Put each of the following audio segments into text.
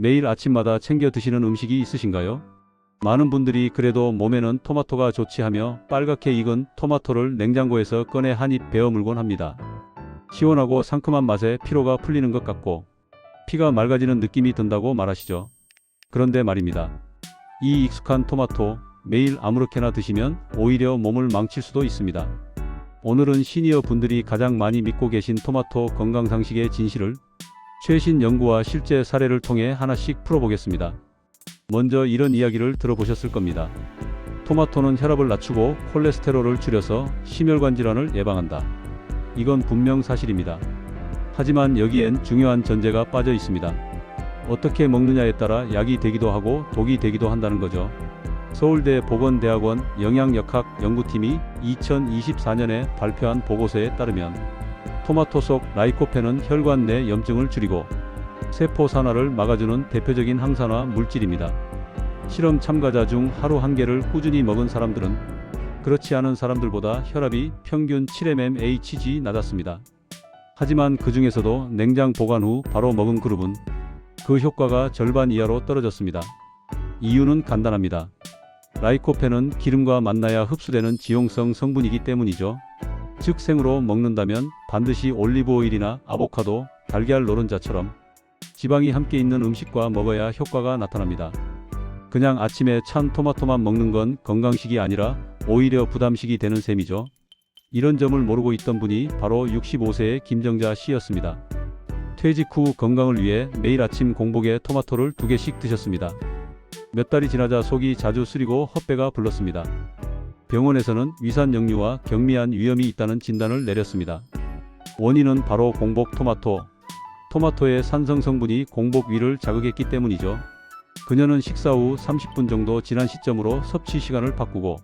매일 아침마다 챙겨 드시는 음식이 있으신가요? 많은 분들이 그래도 몸에는 토마토가 좋지 하며 빨갛게 익은 토마토를 냉장고에서 꺼내 한 입 베어 물곤 합니다. 시원하고 상큼한 맛에 피로가 풀리는 것 같고 피가 맑아지는 느낌이 든다고 말하시죠. 그런데 말입니다. 이 익숙한 토마토 매일 아무렇게나 드시면 오히려 몸을 망칠 수도 있습니다. 오늘은 시니어 분들이 가장 많이 믿고 계신 토마토 건강상식의 진실을 최신 연구와 실제 사례를 통해 하나씩 풀어보겠습니다. 먼저 이런 이야기를 들어보셨을 겁니다. 토마토는 혈압을 낮추고 콜레스테롤을 줄여서 심혈관 질환을 예방한다. 이건 분명 사실입니다. 하지만 여기엔 중요한 전제가 빠져 있습니다. 어떻게 먹느냐에 따라 약이 되기도 하고 독이 되기도 한다는 거죠. 서울대 보건대학원 영양역학 연구팀이 2024년에 발표한 보고서에 따르면 토마토 속 라이코펜은 혈관 내 염증을 줄이고 세포 산화를 막아주는 대표적인 항산화 물질입니다. 실험 참가자 중 하루 한 개를 꾸준히 먹은 사람들은 그렇지 않은 사람들보다 혈압이 평균 7mmHg 낮았습니다. 하지만 그 중에서도 냉장 보관 후 바로 먹은 그룹은 그 효과가 절반 이하로 떨어졌습니다. 이유는 간단합니다. 라이코펜은 기름과 만나야 흡수되는 지용성 성분이기 때문이죠. 즉 생으로 먹는다면 반드시 올리브오일이나 아보카도, 달걀 노른자처럼 지방이 함께 있는 음식과 먹어야 효과가 나타납니다. 그냥 아침에 찬 토마토만 먹는 건 건강식이 아니라 오히려 부담식이 되는 셈이죠. 이런 점을 모르고 있던 분이 바로 65세의 김정자 씨였습니다. 퇴직 후 건강을 위해 매일 아침 공복에 토마토를 2개씩 드셨습니다. 몇 달이 지나자 속이 자주 쓰리고 헛배가 불렀습니다. 병원에서는 위산역류와 경미한 위염이 있다는 진단을 내렸습니다. 원인은 바로 공복 토마토의 산성 성분이 공복 위를 자극했기 때문이죠. 그녀는 식사 후 30분 정도 지난 시점으로 섭취 시간을 바꾸고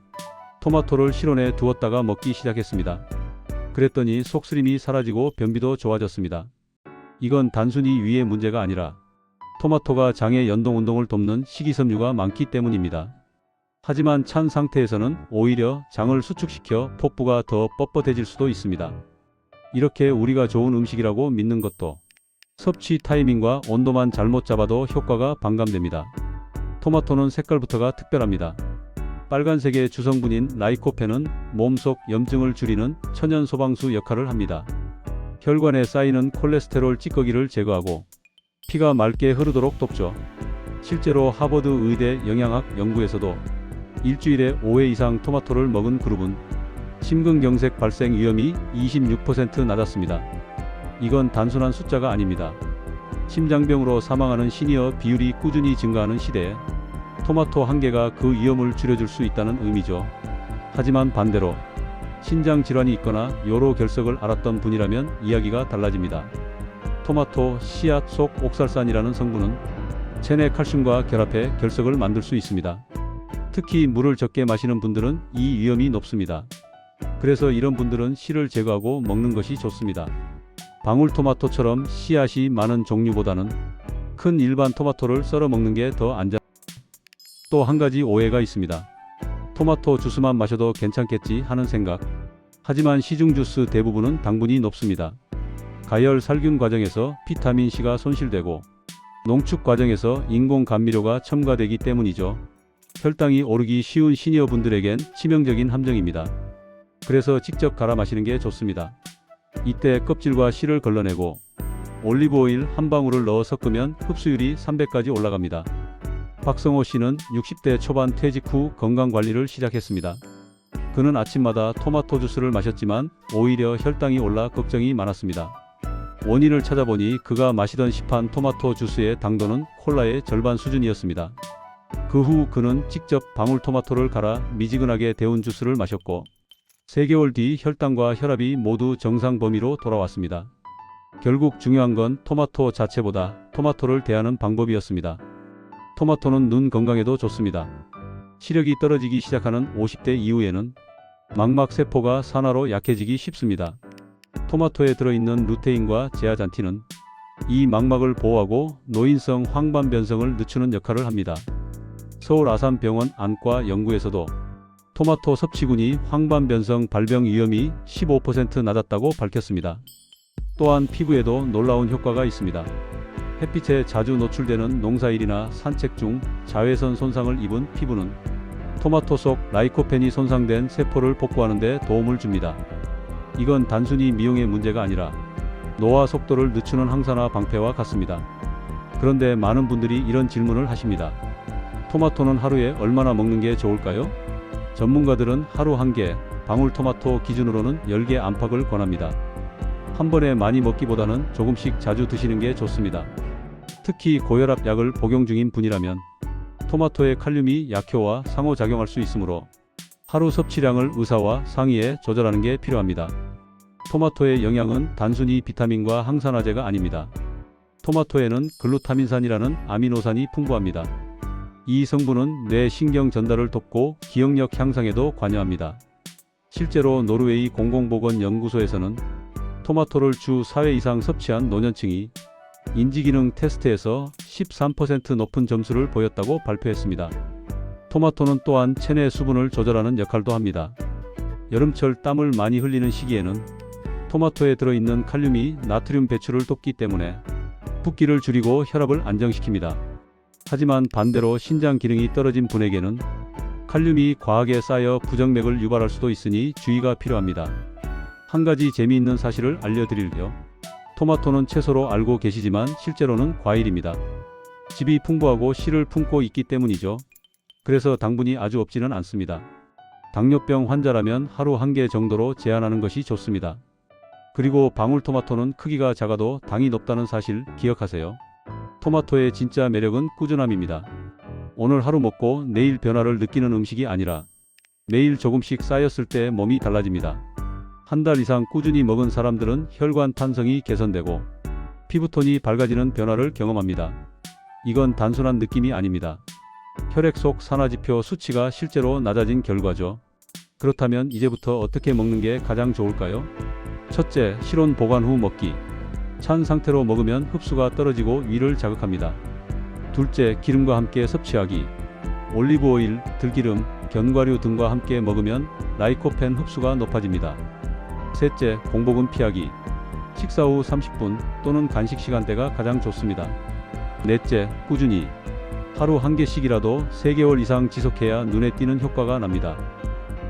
토마토를 실온에 두었다가 먹기 시작했습니다. 그랬더니 속쓰림이 사라지고 변비도 좋아졌습니다. 이건 단순히 위의 문제가 아니라 토마토가 장의 연동 운동을 돕는 식이섬유가 많기 때문입니다. 하지만 찬 상태에서는 오히려 장을 수축시켜 폭부가 더 뻣뻣해질 수도 있습니다. 이렇게 우리가 좋은 음식이라고 믿는 것도 섭취 타이밍과 온도만 잘못 잡아도 효과가 반감됩니다. 토마토는 색깔부터가 특별합니다. 빨간색의 주성분인 라이코펜은 몸속 염증을 줄이는 천연 소방수 역할을 합니다. 혈관에 쌓이는 콜레스테롤 찌꺼기를 제거하고 피가 맑게 흐르도록 돕죠. 실제로 하버드 의대 영양학 연구에서도 일주일에 5회 이상 토마토를 먹은 그룹은 심근경색 발생 위험이 26% 낮았습니다. 이건 단순한 숫자가 아닙니다. 심장병으로 사망하는 시니어 비율이 꾸준히 증가하는 시대에 토마토 한 개가 그 위험을 줄여줄 수 있다는 의미죠. 하지만 반대로 신장 질환이 있거나 요로 결석을 앓았던 분이라면 이야기가 달라집니다. 토마토 씨앗 속 옥살산이라는 성분은 체내 칼슘과 결합해 결석을 만들 수 있습니다. 특히 물을 적게 마시는 분들은 이 위험이 높습니다. 그래서 이런 분들은 씨를 제거하고 먹는 것이 좋습니다. 방울토마토처럼 씨앗이 많은 종류보다는 큰 일반 토마토를 썰어 먹는 게 더 안전. 또 한 가지 오해가 있습니다. 토마토 주스만 마셔도 괜찮겠지 하는 생각. 하지만 시중 주스 대부분은 당분이 높습니다. 가열 살균 과정에서 비타민C가 손실되고 농축 과정에서 인공 감미료가 첨가되기 때문이죠. 혈당이 오르기 쉬운 시니어 분들에겐 치명적인 함정입니다. 그래서 직접 갈아 마시는 게 좋습니다. 이때 껍질과 씨를 걸러내고 올리브오일 한 방울을 넣어 섞으면 흡수율이 300까지 올라갑니다. 박성호 씨는 60대 초반 퇴직 후 건강관리를 시작했습니다. 그는 아침마다 토마토 주스를 마셨지만 오히려 혈당이 올라 걱정이 많았습니다. 원인을 찾아보니 그가 마시던 시판 토마토 주스의 당도는 콜라의 절반 수준이었습니다. 그 후 그는 직접 방울토마토를 갈아 미지근하게 데운 주스를 마셨고 3개월 뒤 혈당과 혈압이 모두 정상 범위로 돌아왔습니다. 결국 중요한 건 토마토 자체보다 토마토를 대하는 방법이었습니다. 토마토는 눈 건강에도 좋습니다. 시력이 떨어지기 시작하는 50대 이후에는 망막세포가 산화로 약해지기 쉽습니다. 토마토에 들어있는 루테인과 제아잔틴은 이 망막을 보호하고 노인성 황반변성을 늦추는 역할을 합니다. 서울 아산병원 안과 연구에서도 토마토 섭취군이 황반변성 발병 위험이 15% 낮았다고 밝혔습니다. 또한 피부에도 놀라운 효과가 있습니다. 햇빛에 자주 노출되는 농사일이나 산책 중 자외선 손상을 입은 피부는 토마토 속 라이코펜이 손상된 세포를 복구하는 데 도움을 줍니다. 이건 단순히 미용의 문제가 아니라 노화 속도를 늦추는 항산화 방패와 같습니다. 그런데 많은 분들이 이런 질문을 하십니다. 토마토는 하루에 얼마나 먹는 게 좋을까요? 전문가들은 하루 1개, 방울토마토 기준으로는 10개 안팎을 권합니다. 한 번에 많이 먹기보다는 조금씩 자주 드시는 게 좋습니다. 특히 고혈압 약을 복용 중인 분이라면 토마토의 칼륨이 약효와 상호작용할 수 있으므로 하루 섭취량을 의사와 상의해 조절하는 게 필요합니다. 토마토의 영양은 단순히 비타민과 항산화제가 아닙니다. 토마토에는 글루타민산이라는 아미노산이 풍부합니다. 이 성분은 뇌 신경 전달을 돕고 기억력 향상에도 관여합니다. 실제로 노르웨이 공공보건연구소에서는 토마토를 주 4회 이상 섭취한 노년층이 인지기능 테스트에서 13% 높은 점수를 보였다고 발표했습니다. 토마토는 또한 체내 수분을 조절하는 역할도 합니다. 여름철 땀을 많이 흘리는 시기에는 토마토에 들어있는 칼륨이 나트륨 배출을 돕기 때문에 붓기를 줄이고 혈압을 안정시킵니다. 하지만 반대로 신장 기능이 떨어진 분에게는 칼륨이 과하게 쌓여 부정맥을 유발할 수도 있으니 주의가 필요합니다. 한 가지 재미있는 사실을 알려드릴게요. 토마토는 채소로 알고 계시지만 실제로는 과일입니다. 즙이 풍부하고 씨를 품고 있기 때문이죠. 그래서 당분이 아주 없지는 않습니다. 당뇨병 환자라면 하루 1개 정도로 제한하는 것이 좋습니다. 그리고 방울토마토는 크기가 작아도 당이 높다는 사실 기억하세요. 토마토의 진짜 매력은 꾸준함입니다. 오늘 하루 먹고 내일 변화를 느끼는 음식이 아니라 매일 조금씩 쌓였을 때 몸이 달라집니다. 한 달 이상 꾸준히 먹은 사람들은 혈관 탄성이 개선되고 피부톤이 밝아지는 변화를 경험합니다. 이건 단순한 느낌이 아닙니다. 혈액 속 산화지표 수치가 실제로 낮아진 결과죠. 그렇다면 이제부터 어떻게 먹는 게 가장 좋을까요? 첫째, 실온 보관 후 먹기. 찬 상태로 먹으면 흡수가 떨어지고 위를 자극합니다. 둘째, 기름과 함께 섭취하기. 올리브 오일, 들기름, 견과류 등과 함께 먹으면 라이코펜 흡수가 높아집니다. 셋째, 공복은 피하기. 식사 후 30분 또는 간식 시간대가 가장 좋습니다. 넷째, 꾸준히. 하루 1개씩이라도 3개월 이상 지속해야 눈에 띄는 효과가 납니다.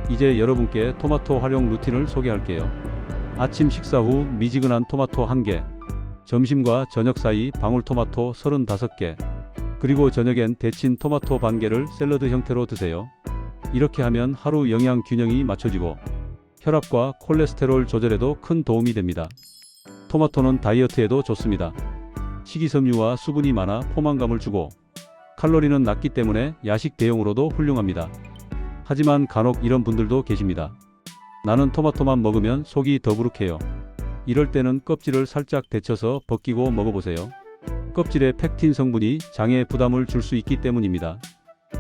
이제 여러분께 토마토 활용 루틴을 소개할게요. 아침 식사 후 미지근한 토마토 1개, 점심과 저녁 사이 방울토마토 35개, 그리고 저녁엔 데친 토마토 반 개를 샐러드 형태로 드세요. 이렇게 하면 하루 영양 균형이 맞춰지고 혈압과 콜레스테롤 조절에도 큰 도움이 됩니다. 토마토는 다이어트에도 좋습니다. 식이섬유와 수분이 많아 포만감을 주고 칼로리는 낮기 때문에 야식 대용으로도 훌륭합니다. 하지만 간혹 이런 분들도 계십니다. 나는 토마토만 먹으면 속이 더부룩해요. 이럴 때는 껍질을 살짝 데쳐서 벗기고 먹어보세요. 껍질에 펙틴 성분이 장에 부담을 줄 수 있기 때문입니다.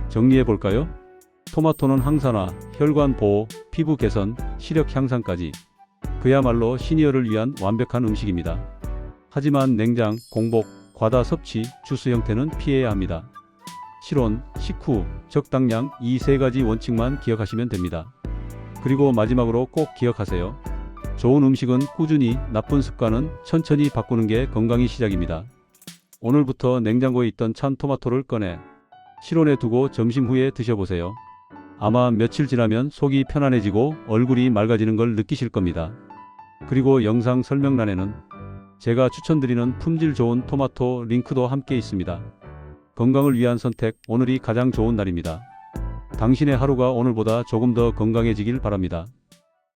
정리해 볼까요? 토마토는 항산화, 혈관 보호, 피부 개선, 시력 향상까지 그야말로 시니어를 위한 완벽한 음식입니다. 하지만 냉장, 공복, 과다 섭취, 주스 형태는 피해야 합니다. 실온, 식후, 적당량 이 3가지 원칙만 기억하시면 됩니다. 그리고 마지막으로 꼭 기억하세요. 좋은 음식은 꾸준히, 나쁜 습관은 천천히 바꾸는 게 건강의 시작입니다. 오늘부터 냉장고에 있던 찬 토마토를 꺼내 실온에 두고 점심 후에 드셔보세요. 아마 며칠 지나면 속이 편안해지고 얼굴이 맑아지는 걸 느끼실 겁니다. 그리고 영상 설명란에는 제가 추천드리는 품질 좋은 토마토 링크도 함께 있습니다. 건강을 위한 선택, 오늘이 가장 좋은 날입니다. 당신의 하루가 오늘보다 조금 더 건강해지길 바랍니다.